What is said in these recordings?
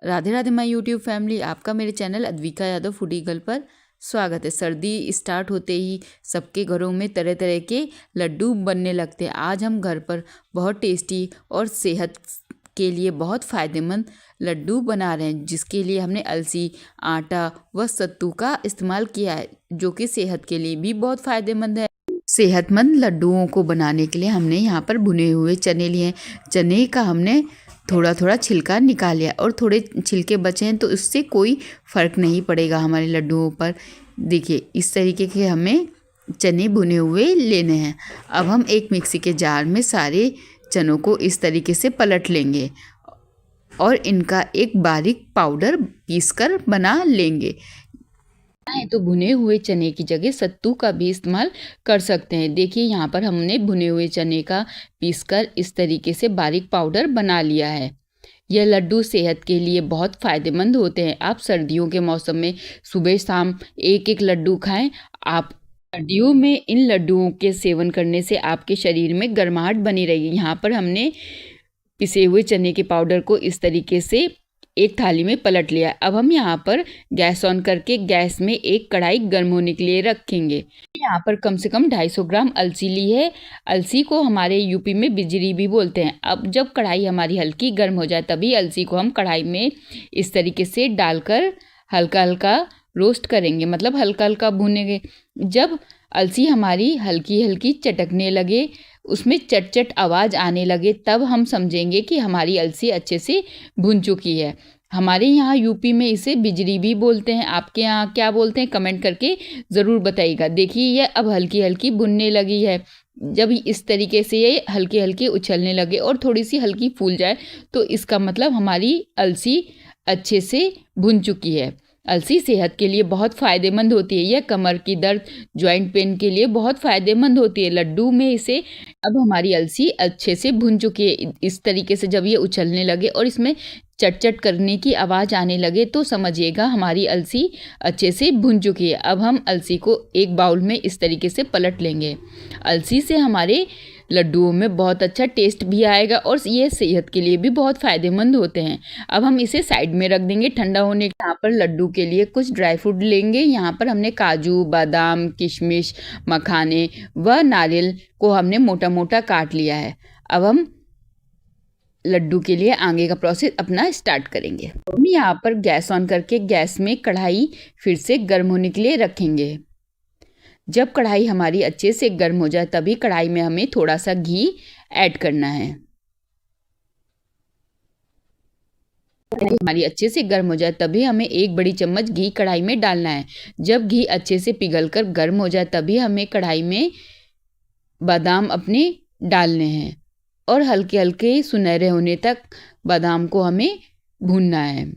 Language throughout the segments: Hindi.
Radhe Radhe my YouTube family, आपका मेरे channel Advika Yadav foodie girl पर स्वागत है। सर्दी स्टार्ट होते ही सबके घरों में तरह तरह के लड्डू बनने लगते हैं। आज हम घर पर बहुत टेस्टी और सेहत के लिए बहुत फ़ायदेमंद लड्डू बना रहे हैं, जिसके लिए हमने अलसी, आटा व सत्तू का इस्तेमाल किया है, जो कि सेहत के लिए भी बहुत फ़ायदेमंद है। सेहतमंद लड्डुओं को बनाने के लिए हमने यहाँ पर भुने हुए चने लिए हैं। चने का हमने थोड़ा थोड़ा छिलका निकाल लिया और थोड़े छिलके बचे हैं, तो इससे कोई फ़र्क नहीं पड़ेगा हमारे लड्डुओं पर। देखिए, इस तरीके के हमें चने भुने हुए लेने हैं। अब हम एक मिक्सी के जार में सारे चनों को इस तरीके से पलट लेंगे और इनका एक बारीक पाउडर पीसकर बना लेंगे। तो भुने हुए चने की जगह सत्तू का भी इस्तेमाल कर सकते हैं। देखिए, यहाँ पर हमने भुने हुए चने का पीसकर इस तरीके से बारीक पाउडर बना लिया है। यह लड्डू सेहत के लिए बहुत फ़ायदेमंद होते हैं। आप सर्दियों के मौसम में सुबह शाम एक एक लड्डू खाएं। आप सर्दियों में इन लड्डुओं के सेवन करने से आपके शरीर में गर्माहट बनी रहेगी। यहाँ पर हमने पिसे हुए चने के पाउडर को इस तरीके से एक थाली में पलट लिया। अब हम यहाँ पर गैस ऑन करके गैस में एक कढ़ाई गर्म होने के लिए रखेंगे। यहाँ पर कम से कम 250 ग्राम अलसी ली है। अलसी को हमारे यूपी में बिजरी भी बोलते हैं। अब जब कढ़ाई हमारी हल्की गर्म हो जाए, तभी अलसी को हम कढ़ाई में इस तरीके से डालकर हल्का हल्का रोस्ट करेंगे, मतलब हल्का हल्का भूनेंगे। जब अलसी हमारी हल्की हल्की चटकने लगे, उसमें चट चट आवाज़ आने लगे, तब हम समझेंगे कि हमारी अलसी अच्छे से भुन चुकी है। हमारे यहाँ यूपी में इसे बिजरी भी बोलते हैं। आपके यहाँ क्या बोलते हैं, कमेंट करके ज़रूर बताइएगा। देखिए, यह अब हल्की हल्की भुनने लगी है। जब इस तरीके से ये हल्की हल्की उछलने लगे और थोड़ी सी हल्की फूल जाए, तो इसका मतलब हमारी अलसी अच्छे से भुन चुकी है। अलसी सेहत के लिए बहुत फ़ायदेमंद होती है। यह कमर की दर्द, जॉइंट पेन के लिए बहुत फ़ायदेमंद होती है। लड्डू में इसे अब हमारी अलसी अच्छे से भुन चुकी है। इस तरीके से जब ये उछलने लगे और इसमें चट चट करने की आवाज़ आने लगे, तो समझिएगा हमारी अलसी अच्छे से भुन चुकी है। अब हम अलसी को एक बाउल में इस तरीके से पलट लेंगे। अलसी से हमारे लड्डुओं में बहुत अच्छा टेस्ट भी आएगा और ये सेहत के लिए भी बहुत फ़ायदेमंद होते हैं। अब हम इसे साइड में रख देंगे ठंडा होने के। यहाँ पर लड्डू के लिए कुछ ड्राई फ्रूट लेंगे। यहाँ पर हमने काजू, बादाम, किशमिश, मखाने व नारियल को हमने मोटा मोटा काट लिया है। अब हम लड्डू के लिए आगे का प्रोसेस अपना स्टार्ट करेंगे। हम यहाँ पर गैस ऑन करके गैस में कढ़ाई फिर से गर्म होने के लिए रखेंगे। जब कढ़ाई हमारी अच्छे से गर्म हो जाए, तभी कढ़ाई में हमें थोड़ा सा घी ऐड करना है। हमारी अच्छे से गर्म हो जाए, तभी हमें एक बड़ी चम्मच घी कढ़ाई में डालना है। जब घी अच्छे से पिघलकर गर्म हो जाए, तभी हमें कढ़ाई में बादाम अपने डालने हैं और हल्के हल्के सुनहरे होने तक बादाम को हमें भूनना है।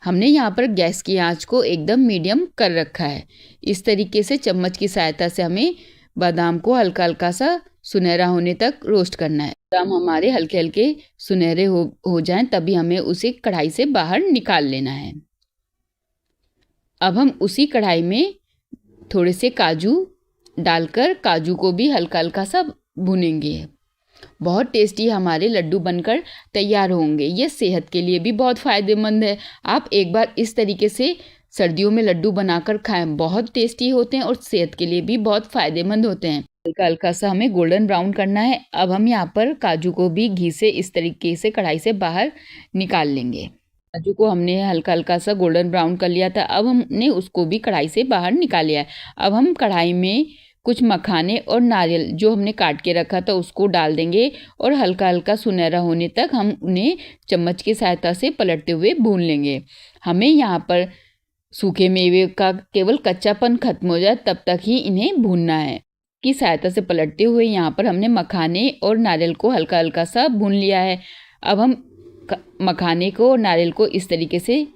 हमने यहाँ पर गैस की आंच को एकदम मीडियम कर रखा है। इस तरीके से चम्मच की सहायता से हमें बादाम को हल्का हल्का सा सुनहरा होने तक रोस्ट करना है। बादाम हमारे हल्के हल्के सुनहरे हो जाएं, तभी हमें उसे कढ़ाई से बाहर निकाल लेना है। अब हम उसी कढ़ाई में थोड़े से काजू डालकर काजू को भी हल्का हल्का सा भूनेंगे। बहुत टेस्टी हमारे लड्डू बनकर तैयार होंगे। ये सेहत के लिए भी बहुत फ़ायदेमंद है। आप एक बार इस तरीके से सर्दियों में लड्डू बनाकर खाएं, बहुत टेस्टी होते हैं और सेहत के लिए भी बहुत फ़ायदेमंद होते हैं। हल्का हल्का सा हमें गोल्डन ब्राउन करना है। अब हम यहाँ पर काजू को भी घी से इस तरीके से कढ़ाई से बाहर निकाल लेंगे। काजू को हमने हल्का हल्का सा गोल्डन ब्राउन कर लिया था। अब हमने उसको भी कढ़ाई से बाहर निकाल लिया है। अब हम कढ़ाई में कुछ मखाने और नारियल जो हमने काट के रखा था उसको डाल देंगे और हल्का हल्का सुनहरा होने तक हम उन्हें चम्मच की सहायता से पलटते हुए भून लेंगे। हमें यहाँ पर सूखे मेवे का केवल कच्चापन खत्म हो जाए, तब तक ही इन्हें भूनना है। की सहायता से पलटते हुए यहाँ पर हमने मखाने और नारियल को हल्का हल्का सा भून लिया है। अब हम मखाने को और नारियल को इस तरीके से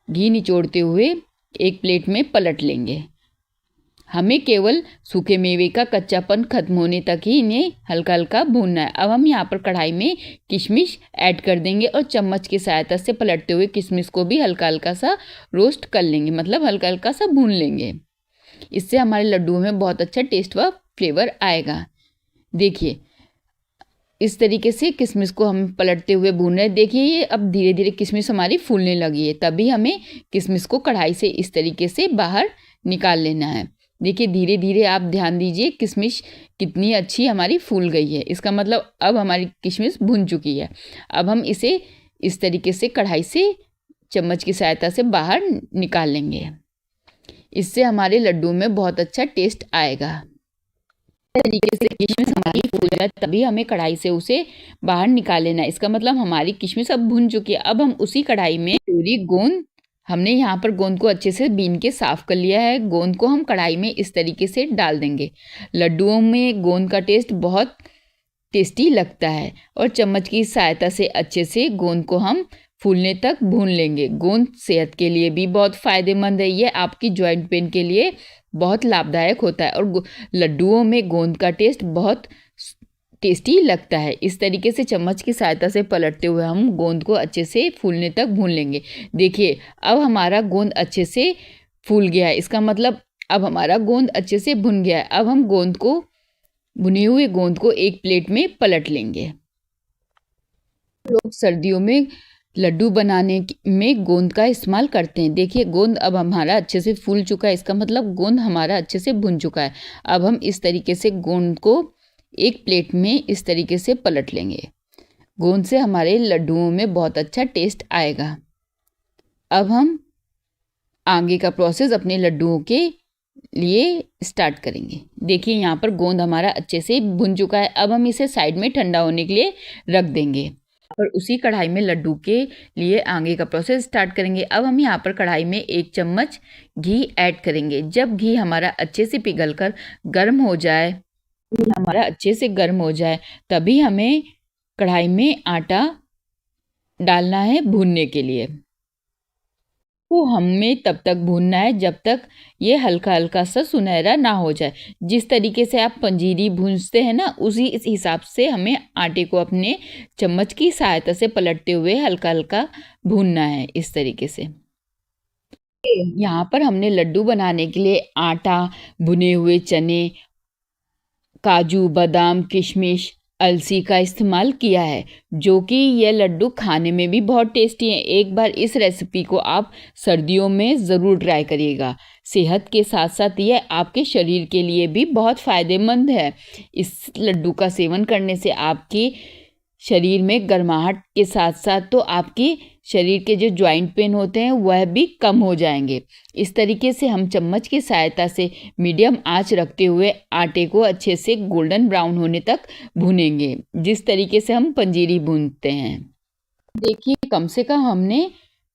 घी निचोड़ते हुए एक प्लेट में पलट लेंगे। हमें केवल सूखे मेवे का कच्चापन खत्म होने तक ही इन्हें हल्का हल्का भूनना है। अब हम यहाँ पर कढ़ाई में किशमिश ऐड कर देंगे और चम्मच की सहायता से पलटते हुए किशमिश को भी हल्का हल्का सा रोस्ट कर लेंगे, मतलब हल्का हल्का सा भून लेंगे। इससे हमारे लड्डुओं में बहुत अच्छा टेस्ट व फ्लेवर आएगा। देखिए, इस तरीके से किशमिश को हम पलटते हुए भून रहे हैं। देखिए ये अब धीरे धीरे किशमिश हमारी फूलने लगी है, तभी हमें किशमिश को कढ़ाई से इस तरीके से बाहर निकाल लेना है। देखिए धीरे धीरे आप ध्यान दीजिए किशमिश कितनी अच्छी हमारी फूल गई है। इसका मतलब अब हमारी किशमिश भुन चुकी है। अब हम इसे इस तरीके से कढ़ाई से चम्मच की सहायता से बाहर निकाल लेंगे। इससे हमारे लड्डू में बहुत अच्छा टेस्ट आएगा। इस तरीके से किशमिश हमारी फूल जाए तभी हमें कढ़ाई से उसे बाहर निकाल लेना है। इसका मतलब हमारी किशमिश अब भुन चुकी है। अब हम उसी कढ़ाई में पूरी गोंद, हमने यहाँ पर गोंद को अच्छे से बीन के साफ कर लिया है। गोंद को हम कढ़ाई में इस तरीके से डाल देंगे। लड्डुओं में गोंद का टेस्ट बहुत टेस्टी लगता है और चम्मच की सहायता से अच्छे से गोंद को हम फूलने तक भून लेंगे। गोंद सेहत के लिए भी बहुत फ़ायदेमंद है। ये आपकी जॉइंट पेन के लिए बहुत लाभदायक होता है और लड्डुओं में गोंद का टेस्ट बहुत टेस्टी लगता है। इस तरीके से चम्मच की सहायता से पलटते हुए हम गोंद को अच्छे से फूलने तक भून लेंगे। देखिए अब हमारा गोंद अच्छे से फूल गया है। इसका मतलब अब हमारा गोंद अच्छे से भुन गया है। अब हम गोंद को, भुने हुए गोंद को एक प्लेट में पलट लेंगे। लोग सर्दियों में लड्डू बनाने में गोंद का इस्तेमाल करते हैं। देखिए गोंद अब हमारा अच्छे से फूल चुका है। इसका मतलब गोंद हमारा अच्छे से भुन चुका है। अब हम इस तरीके से गोंद को एक प्लेट में इस तरीके से पलट लेंगे। गोंद से हमारे लड्डुओं में बहुत अच्छा टेस्ट आएगा। अब हम आगे का प्रोसेस अपने लड्डुओं के लिए स्टार्ट करेंगे। देखिए यहाँ पर गोंद हमारा अच्छे से भुन चुका है। अब हम इसे साइड में ठंडा होने के लिए रख देंगे और उसी कढ़ाई में लड्डू के लिए आगे का प्रोसेस स्टार्ट करेंगे। अब हम यहाँ पर कढ़ाई में 1 चम्मच घी ऐड करेंगे। जब घी हमारा अच्छे से पिघलकर गर्म हो जाए, तभी हमें कढ़ाई में आटा डालना है भूनने के लिए। तो हमें तब तक भूनना है जब तक ये हल्का हल्का सा सुनहरा ना हो जाए। जिस तरीके से आप पंजीरी भूनते हैं ना, उसी इस हिसाब से हमें आटे को अपने चम्मच की सहायता से पलटते हुए हल्का हल्का भूनना है। इस तरीके से यहाँ पर हमने लड्डू बनाने के लिए आटा, भुने हुए चने, काजू, बादाम, किशमिश, अलसी का इस्तेमाल किया है, जो कि यह लड्डू खाने में भी बहुत टेस्टी है। एक बार इस रेसिपी को आप सर्दियों में ज़रूर ट्राई करिएगा। सेहत के साथ साथ यह आपके शरीर के लिए भी बहुत फ़ायदेमंद है। इस लड्डू का सेवन करने से आपके शरीर में गर्माहट के साथ साथ तो आपके शरीर के जो जॉइंट पेन होते हैं वह भी कम हो जाएंगे। इस तरीके से हम चम्मच की सहायता से मीडियम आंच रखते हुए आटे को अच्छे से गोल्डन ब्राउन होने तक भूनेंगे, जिस तरीके से हम पंजीरी भूनते हैं। देखिए कम से कम हमने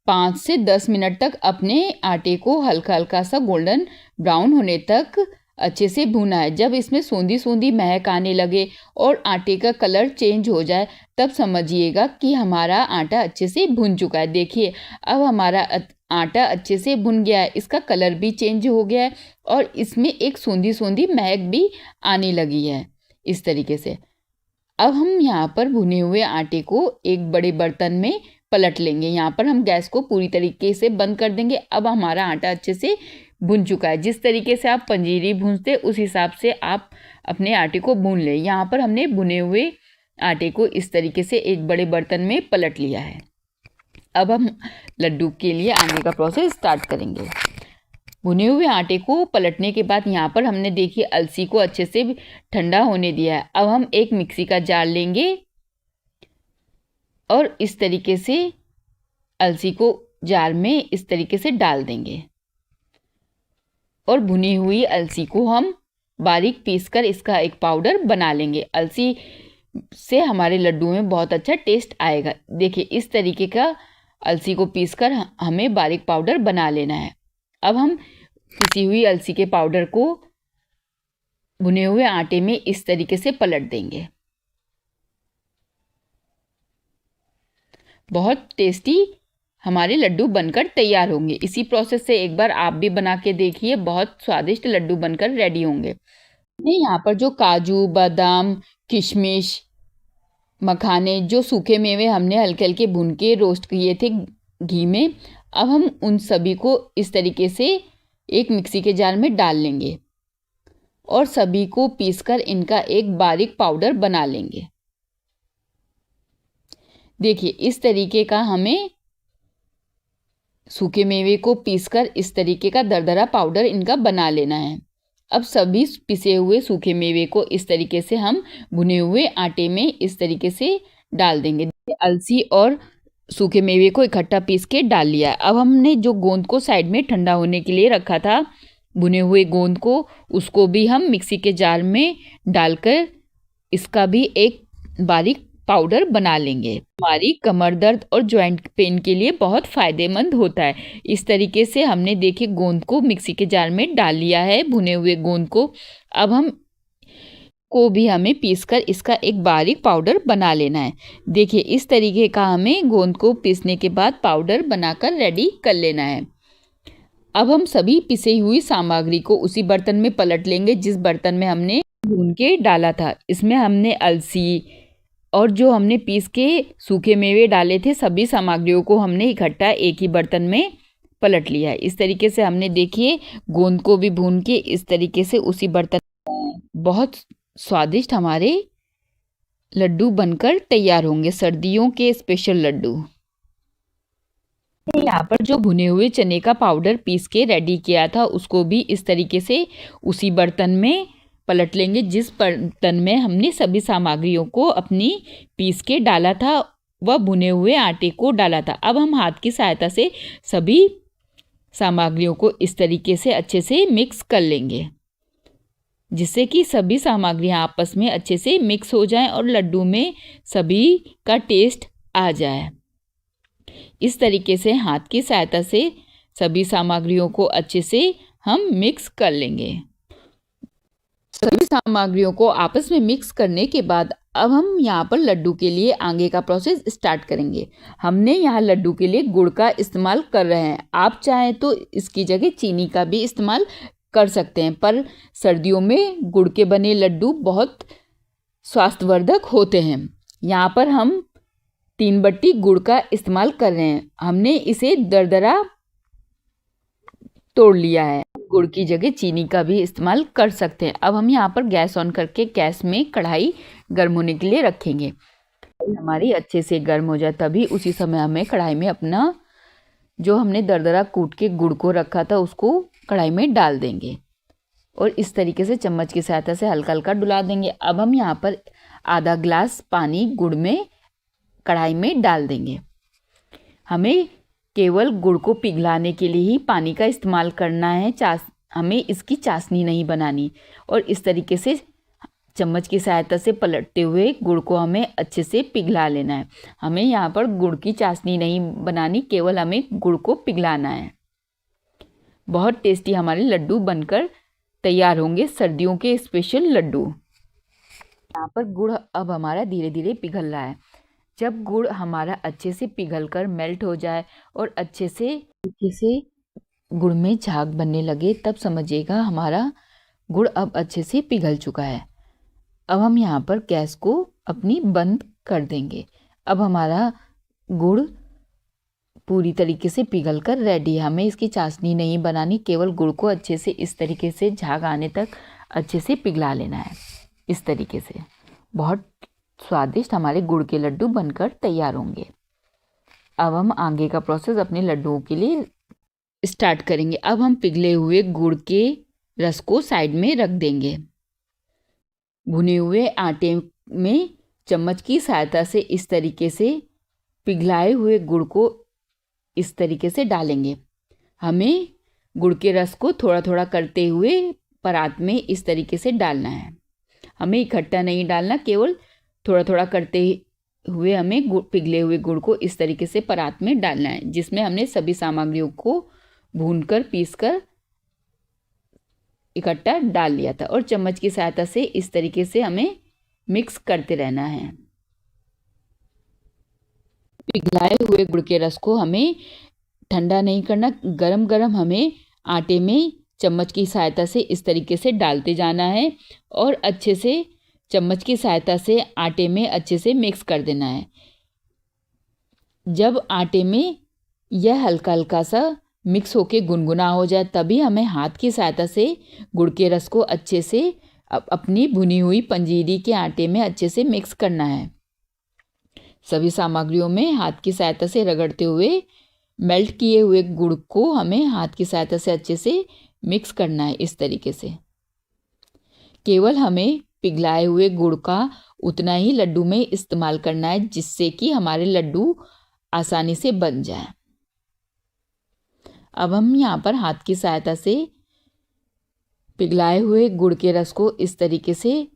5 से 10 मिनट तक अपने आटे को हल्का हल्का सा गोल्डन ब्राउन होने तक अच्छे से भूना है। जब इसमें सूंधी सूंधी महक आने लगे और आटे का कलर चेंज हो जाए, तब समझिएगा कि हमारा आटा अच्छे से भुन चुका है। देखिए अब हमारा आटा अच्छे से भुन गया है, इसका कलर भी चेंज हो गया है और इसमें एक सूंधी सूंधी महक भी आने लगी है। इस तरीके से अब हम यहाँ पर भुने हुए आटे को एक बड़े बर्तन में पलट लेंगे। यहाँ पर हम गैस को पूरी तरीके से बंद कर देंगे। अब हमारा आटा अच्छे से भुन चुका है। जिस तरीके से आप पंजीरी भूनते उस हिसाब से आप अपने आटे को भून लें। यहाँ पर हमने भुने हुए आटे को इस तरीके से एक बड़े बर्तन में पलट लिया है। अब हम लड्डू के लिए आगे का प्रोसेस स्टार्ट करेंगे। भुने हुए आटे को पलटने के बाद यहाँ पर हमने देखिए अलसी को अच्छे से ठंडा होने दिया है। अब हम एक मिक्सी का जार लेंगे और इस तरीके से अलसी को जार में इस तरीके से डाल देंगे और भुनी हुई अलसी को हम बारीक पीसकर इसका एक पाउडर बना लेंगे। अलसी से हमारे लड्डू में बहुत अच्छा टेस्ट आएगा। देखिए इस तरीके का अलसी को पीसकर हमें बारीक पाउडर बना लेना है। अब हम पिसी हुई अलसी के पाउडर को भुने हुए आटे में इस तरीके से पलट देंगे। बहुत टेस्टी हमारे लड्डू बनकर तैयार होंगे। इसी प्रोसेस से एक बार आप भी बना के देखिए, बहुत स्वादिष्ट लड्डू बनकर रेडी होंगे। यहाँ पर जो काजू, बादाम, किशमिश, मखाने, जो सूखे मेवे हमने हल्के हल्के भून के रोस्ट किए थे घी में, अब हम उन सभी को इस तरीके से एक मिक्सी के जार में डाल लेंगे और सभी को पीसकर इनका एक बारीक पाउडर बना लेंगे। देखिए इस तरीके का हमें सूखे मेवे को पीसकर इस तरीके का दरदरा पाउडर इनका बना लेना है। अब सभी पिसे हुए सूखे मेवे को इस तरीके से हम भुने हुए आटे में इस तरीके से डाल देंगे। अलसी और सूखे मेवे को इकट्ठा पीस के डाल लिया। अब हमने जो गोंद को साइड में ठंडा होने के लिए रखा था, भुने हुए गोंद को, उसको भी हम मिक्सी के जार में डालकर इसका भी एक बारीक पाउडर बना लेंगे। हमारी कमर दर्द और जॉइंट पेन के लिए बहुत फ़ायदेमंद होता है। इस तरीके से हमने देखिए गोंद को मिक्सी के जार में डाल लिया है, भुने हुए गोंद को। अब हमें पीसकर इसका एक बारीक पाउडर बना लेना है। देखिए इस तरीके का हमें गोंद को पीसने के बाद पाउडर बनाकर रेडी कर लेना है। अब हम सभी पिसी हुई सामग्री को उसी बर्तन में पलट लेंगे जिस बर्तन में हमने भून के डाला था। इसमें हमने अलसी और जो हमने पीस के सूखे मेवे डाले थे, सभी सामग्रियों को हमने इकट्ठा एक ही बर्तन में पलट लिया है। इस तरीके से हमने देखिए गोंद को भी भून के इस तरीके से उसी बर्तन, बहुत स्वादिष्ट हमारे लड्डू बनकर तैयार होंगे, सर्दियों के स्पेशल लड्डू। यहाँ पर जो भुने हुए चने का पाउडर पीस के रेडी किया था उसको भी इस तरीके से उसी बर्तन में पलट लेंगे जिस बर्तन में हमने सभी सामग्रियों को अपनी पीस के डाला था व भुने हुए आटे को डाला था। अब हम हाथ की सहायता से सभी सामग्रियों को इस तरीके से अच्छे से मिक्स कर लेंगे जिससे कि सभी सामग्रियाँ आपस में अच्छे से मिक्स हो जाएं और लड्डू में सभी का टेस्ट आ जाए। इस तरीके से हाथ की सहायता से सभी सामग्रियों को अच्छे से हम मिक्स कर लेंगे। सभी सामग्रियों को आपस में मिक्स करने के बाद अब हम यहाँ पर लड्डू के लिए आगे का प्रोसेस स्टार्ट करेंगे। हमने यहाँ लड्डू के लिए गुड़ का इस्तेमाल कर रहे हैं। आप चाहें तो इसकी जगह चीनी का भी इस्तेमाल कर सकते हैं, पर सर्दियों में गुड़ के बने लड्डू बहुत स्वास्थ्यवर्धक होते हैं। यहाँ पर हम 3 बट्टी गुड़ का इस्तेमाल कर रहे हैं। हमने इसे दरदरा तोड़ लिया है। गुड़ की जगह चीनी का भी इस्तेमाल कर सकते हैं। अब हम यहाँ पर गैस ऑन करके गैस में कढ़ाई गर्म होने के लिए रखेंगे। हमारी अच्छे से गर्म हो जाए तभी उसी समय हमें कढ़ाई में अपना जो हमने दरदरा कूट के गुड़ को रखा था उसको कढ़ाई में डाल देंगे और इस तरीके से चम्मच की सहायता से हल्का हल्का डुला देंगे। अब हम यहाँ पर आधा ग्लास पानी गुड़ में कढ़ाई में डाल देंगे। हमें केवल गुड़ को पिघलाने के लिए ही पानी का इस्तेमाल करना है, हमें इसकी चाशनी नहीं बनानी। और इस तरीके से चम्मच की सहायता से पलटते हुए गुड़ को हमें अच्छे से पिघला लेना है। हमें यहाँ पर गुड़ की चाशनी नहीं बनानी, केवल हमें गुड़ को पिघलाना है। बहुत टेस्टी हमारे लड्डू बनकर तैयार होंगे, सर्दियों के स्पेशल लड्डू। यहाँ पर गुड़ अब हमारा धीरे धीरे पिघल रहा है। जब गुड़ हमारा अच्छे से पिघलकर मेल्ट हो जाए और अच्छे से गुड़ में झाग बनने लगे तब समझिएगा हमारा गुड़ अब अच्छे से पिघल चुका है। अब हम यहाँ पर गैस को अपनी बंद कर देंगे। अब हमारा गुड़ पूरी तरीके से पिघल कर रेडी है। हमें इसकी चाशनी नहीं बनानी, केवल गुड़ को अच्छे से इस तरीके से झाग आने तक अच्छे से पिघला लेना है। इस तरीके से बहुत स्वादिष्ट हमारे गुड़ के लड्डू बनकर तैयार होंगे। अब हम आगे का प्रोसेस अपने लड्डुओं के लिए स्टार्ट करेंगे। अब हम पिघले हुए गुड़ के रस को साइड में रख देंगे। भुने हुए आटे में चम्मच की सहायता से इस तरीके से पिघलाए हुए गुड़ को इस तरीके से डालेंगे। हमें गुड़ के रस को थोड़ा थोड़ा करते हुए परात में इस तरीके से डालना है। हमें इकट्ठा नहीं डालना, केवल थोड़ा थोड़ा करते हुए हमें पिघले हुए गुड़ को इस तरीके से परात में डालना है जिसमें हमने सभी सामग्रियों को भूनकर पीसकर इकट्ठा डाल लिया था और चम्मच की सहायता से इस तरीके से हमें मिक्स करते रहना है। पिघलाए हुए गुड़ के रस को हमें ठंडा नहीं करना, गरम गरम हमें आटे में चम्मच की सहायता से इस तरीके से डालते जाना है और अच्छे से चम्मच की सहायता से आटे में अच्छे से मिक्स कर देना है। जब आटे में यह हल्का हल्का सा मिक्स होके गुनगुना हो जाए तभी हमें हाथ की सहायता से गुड़ के रस को अच्छे से अपनी भुनी हुई पंजीरी के आटे में अच्छे से मिक्स करना है। सभी सामग्रियों में हाथ की सहायता से रगड़ते हुए मेल्ट किए हुए गुड़ को हमें हाथ की सहायता से अच्छे से मिक्स करना है। इस तरीके से केवल हमें पिघलाए हुए गुड़ का उतना ही लड्डू में इस्तेमाल करना है, जिससे कि हमारे लड्डू आसानी से बन जाए। अब हम यहाँ पर हाथ की सहायता से पिघलाए हुए गुड़ के रस को इस तरीके से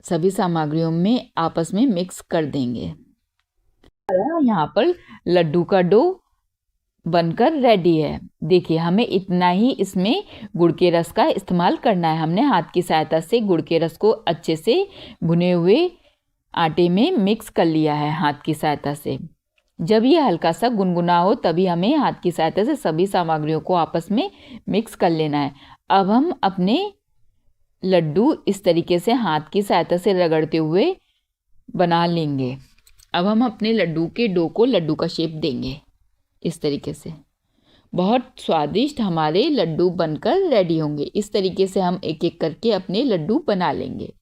सभी सामग्रियों में आपस में मिक्स कर देंगे। यहाँ पर लड्डू का डो बनकर रेडी है। देखिए, हमें इतना ही इसमें गुड़ के रस का इस्तेमाल करना है। हमने हाथ की सहायता से गुड़ के रस को अच्छे से भुने हुए आटे में मिक्स कर लिया है हाथ की सहायता से। जब ये हल्का सा गुनगुना हो तभी हमें हाथ की सहायता से सभी सामग्रियों को आपस में मिक्स कर लेना है। अब हम अपने लड्डू इस तरीके से हाथ की सहायता से रगड़ते हुए बना लेंगे। अब हम अपने लड्डू के डो को लड्डू का शेप देंगे इस तरीके से। बहुत स्वादिष्ट हमारे लड्डू बनकर रेडी होंगे। इस तरीके से हम एक एक करके अपने लड्डू बना लेंगे।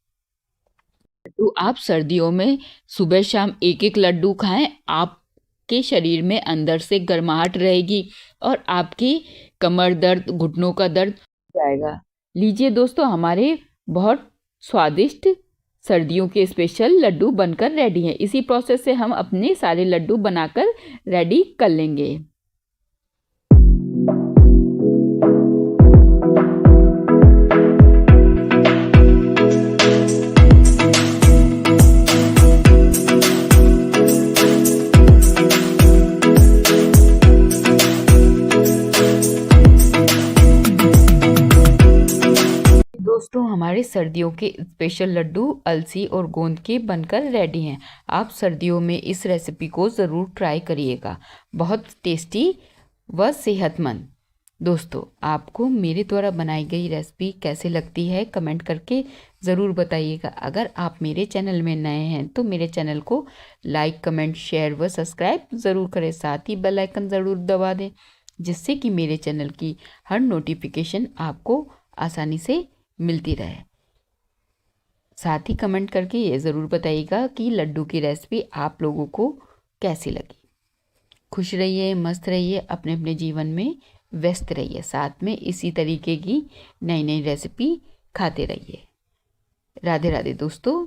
तो आप सर्दियों में सुबह शाम एक एक लड्डू खाएं, आपके शरीर में अंदर से गर्माहट रहेगी और आपकी कमर दर्द, घुटनों का दर्द जाएगा। लीजिए दोस्तों, हमारे बहुत स्वादिष्ट सर्दियों के स्पेशल लड्डू बनकर रेडी हैं। इसी प्रोसेस से हम अपने सारे लड्डू बनाकर रेडी कर लेंगे। दोस्तों, हमारे सर्दियों के स्पेशल लड्डू अलसी और गोंद के बनकर रेडी हैं। आप सर्दियों में इस रेसिपी को ज़रूर ट्राई करिएगा। बहुत टेस्टी व सेहतमंद। दोस्तों, आपको मेरे द्वारा बनाई गई रेसिपी कैसे लगती है कमेंट करके ज़रूर बताइएगा। अगर आप मेरे चैनल में नए हैं तो मेरे चैनल को लाइक, कमेंट, शेयर व सब्सक्राइब ज़रूर करें। साथ ही बेल आइकन ज़रूर दबा दें, जिससे कि मेरे चैनल की हर नोटिफिकेशन आपको आसानी से मिलती रहे। साथ ही कमेंट करके ये ज़रूर बताइएगा कि लड्डू की रेसिपी आप लोगों को कैसी लगी। खुश रहिए, मस्त रहिए, अपने अपने जीवन में व्यस्त रहिए। साथ में इसी तरीके की नई नई रेसिपी खाते रहिए। राधे राधे दोस्तों।